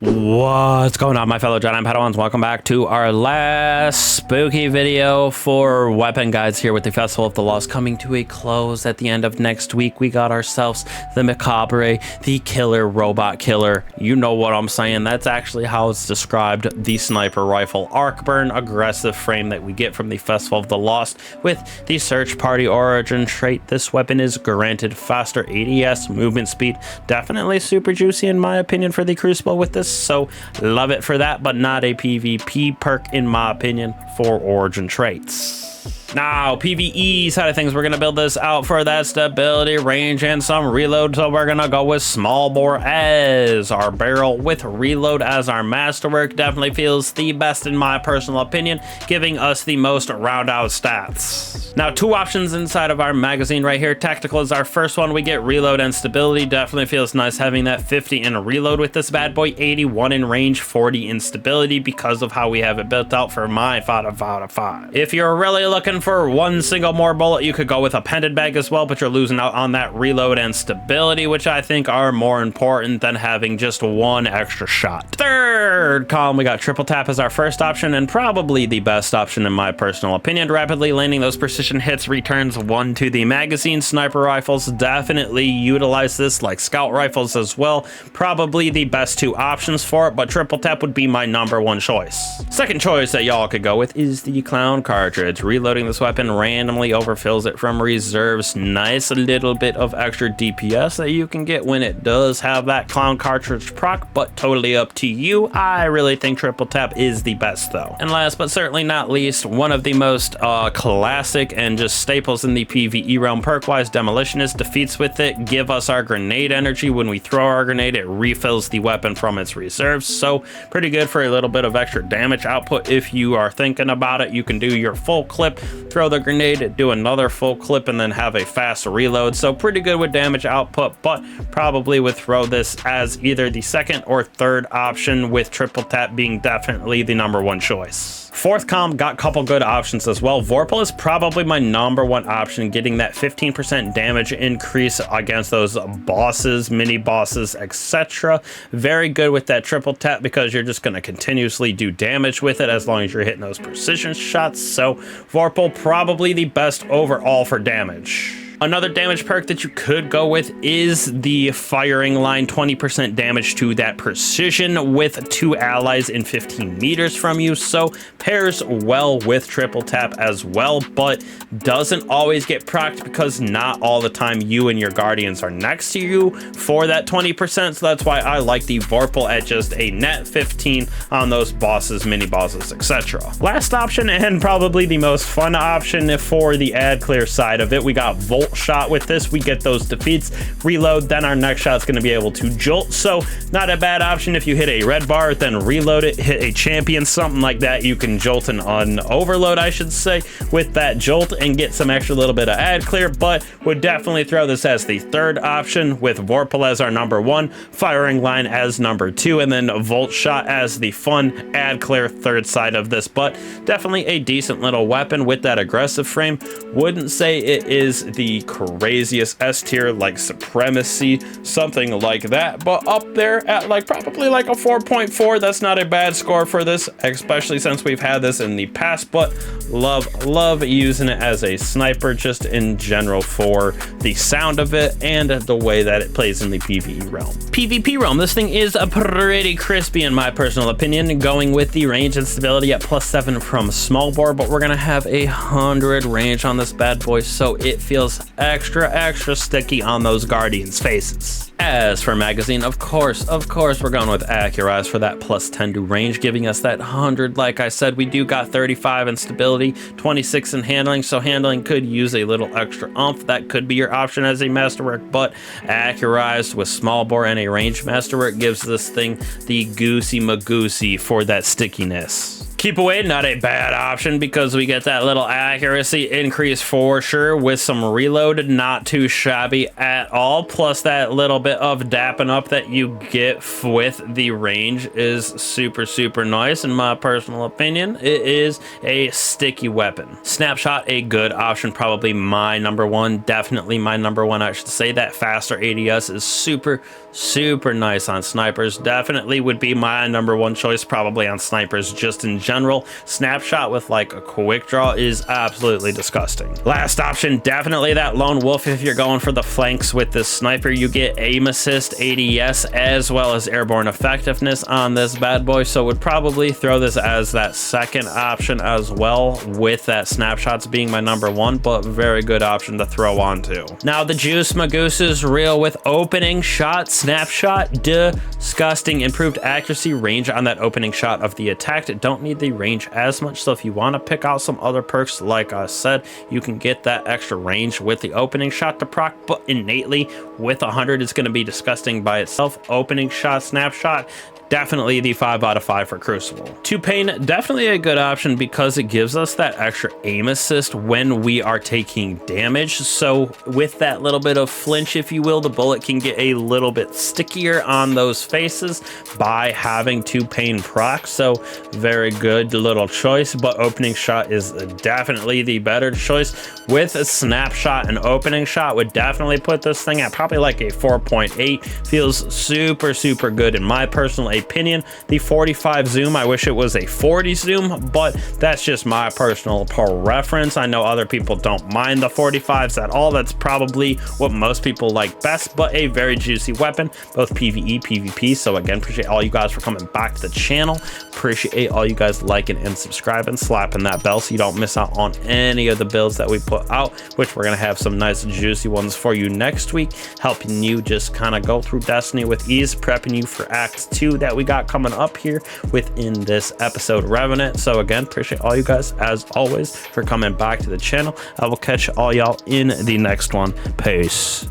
What's going on, my fellow Jedi and Padawans? Welcome back to our last spooky video for weapon guides here with the Festival of the Lost coming to a close at the end of next week. We got ourselves the Mechabre, the killer robot killer. You know what I'm saying. That's actually how it's described. The sniper rifle arc burn aggressive frame that we get from the Festival of the Lost with the search party origin trait. This weapon is granted faster ADS movement speed. Definitely super juicy in my opinion for the crucible with this. So love it for that, but not a PvP perk in my opinion for origin traits. Now, PvE side of things, we're going to build this out for that stability, range, and some reload. So we're going to go with small bore as our barrel with reload as our masterwork. Definitely feels the best in my personal opinion, giving us the most round out stats. Now, two options inside of our magazine right here. Tactical is our first one. We get reload and stability. Definitely feels nice having that 50 in reload with this bad boy, 81 in range, 40 in stability because of how we have it built out for my 5 out of 5. If you're really looking for one single more bullet, you could go with a pendant bag as well, but you're losing out on that reload and stability, which I think are more important than having just one extra shot. Third column, we got triple tap as our first option and probably the best option in my personal opinion. Rapidly landing those precision hits returns 1 to the magazine. Sniper rifles definitely utilize this, like scout rifles as well. Probably the best two options for it, but triple tap would be my #1 choice. Second choice that y'all could go with is the clown cartridge. Reloading this weapon randomly overfills it from reserves. Nice little bit of extra DPS that you can get when it does have that clown cartridge proc, but totally up to you. I really think triple tap is the best though. And last but certainly not least, one of the most classic and just staples in the PvE realm perk-wise, demolitionist. Defeats with it give us our grenade energy. When we throw our grenade, it refills the weapon from its reserves, so pretty good for a little bit of extra damage output. If you are thinking about it, you can do your full clip, throw the grenade, do another full clip, and then have a fast reload. So pretty good with damage output, but probably would throw this as either the second or third option, with triple tap being definitely the #1 choice. Fourth column got a couple good options as well. Vorpal is probably my #1 option, getting that 15% damage increase against those bosses, mini bosses, etc. Very good with that triple tap because you're just going to continuously do damage with it as long as you're hitting those precision shots. So Vorpal probably the best overall for damage. Another damage perk that you could go with is the firing line, 20% damage to that precision with 2 allies in 15 meters from you. So pairs well with triple tap as well, but doesn't always get procced because not all the time you and your guardians are next to you for that 20%. So that's why I like the Vorpal at just a net 15 on those bosses, mini bosses, etc. Last option, and probably the most fun option for the ad clear side of it, we got Volt shot. With this we get those defeats, reload, then our next shot's going to be able to jolt. So not a bad option. If you hit a red bar, then reload it, hit a champion, something like that, you can jolt an overload, I should say, with that jolt and get some extra little bit of ad clear. But would definitely throw this as the third option, with Vorpal as our #1, firing line as #2, and then Volt shot as the fun ad clear third side of this. But definitely a decent little weapon with that aggressive frame. Wouldn't say it is the craziest S tier like Supremacy, something like that, but up there at like probably like a 4.4. That's not a bad score for this, especially since we've had this in the past. But love using it as a sniper just in general for the sound of it and the way that it plays in the PvE realm. PvP realm, this thing is a pretty crispy in my personal opinion, going with the range and stability at +7 from small bore, but we're gonna have 100 range on this bad boy, so it feels extra sticky on those guardians' faces. As for magazine, of course we're going with Accurize for that +10 to range, giving us that 100. Like I said, we do got 35 in stability, 26 in handling, so handling could use a little extra oomph. That could be your option as a masterwork, but Accurized with small bore and a range masterwork gives this thing the goosey magoosey for that stickiness. Keep away, not a bad option because we get that little accuracy increase for sure with some reload, not too shabby at all. Plus that little bit of dapping up that you get with the range is super nice in my personal opinion. It is a sticky weapon. Snapshot, a good option, probably my number one, definitely my number one. I should say that faster ADS is super nice on snipers. Definitely would be my number one choice, probably on snipers just in general. Snapshot with like a quick draw is absolutely disgusting. Last option, definitely that lone wolf. If you're going for the flanks with this sniper, you get aim assist, ADS, as well as airborne effectiveness on this bad boy, so would probably throw this as that second option as well, with that snapshots being my number one, but very good option to throw on too. Now the juice magoose is real with opening shot. Snapshot, disgusting. Improved accuracy, range on that opening shot of the attacked. Don't need the range as much, so if you want to pick out some other perks, like I said, you can get that extra range with the opening shot to proc, but innately with 100 it's going to be disgusting by itself. Opening shot, snapshot, definitely the 5 out of 5 for Crucible. Two-Pane, definitely a good option because it gives us that extra aim assist when we are taking damage. So with that little bit of flinch, if you will, the bullet can get a little bit stickier on those faces by having Two-Pane proc. So very good little choice, but opening shot is definitely the better choice. With a snapshot and opening shot would definitely put this thing at probably like a 4.8. Feels super good in my personal opinion. The 45 zoom, I wish it was a 40 zoom, but that's just my personal preference. I know other people don't mind the 45s at all. That's probably what most people like best, but a very juicy weapon, both PvE, PvP. So again, appreciate all you guys for coming back to the channel. Appreciate all you guys liking and subscribing, slapping that bell so you don't miss out on any of the builds that we put out, which we're gonna have some nice juicy ones for you next week, helping you just kind of go through Destiny with ease, prepping you for Act 2 that we got coming up here within this episode, Revenant. So again, appreciate all you guys as always for coming back to the channel. I will catch all y'all in the next one. Peace.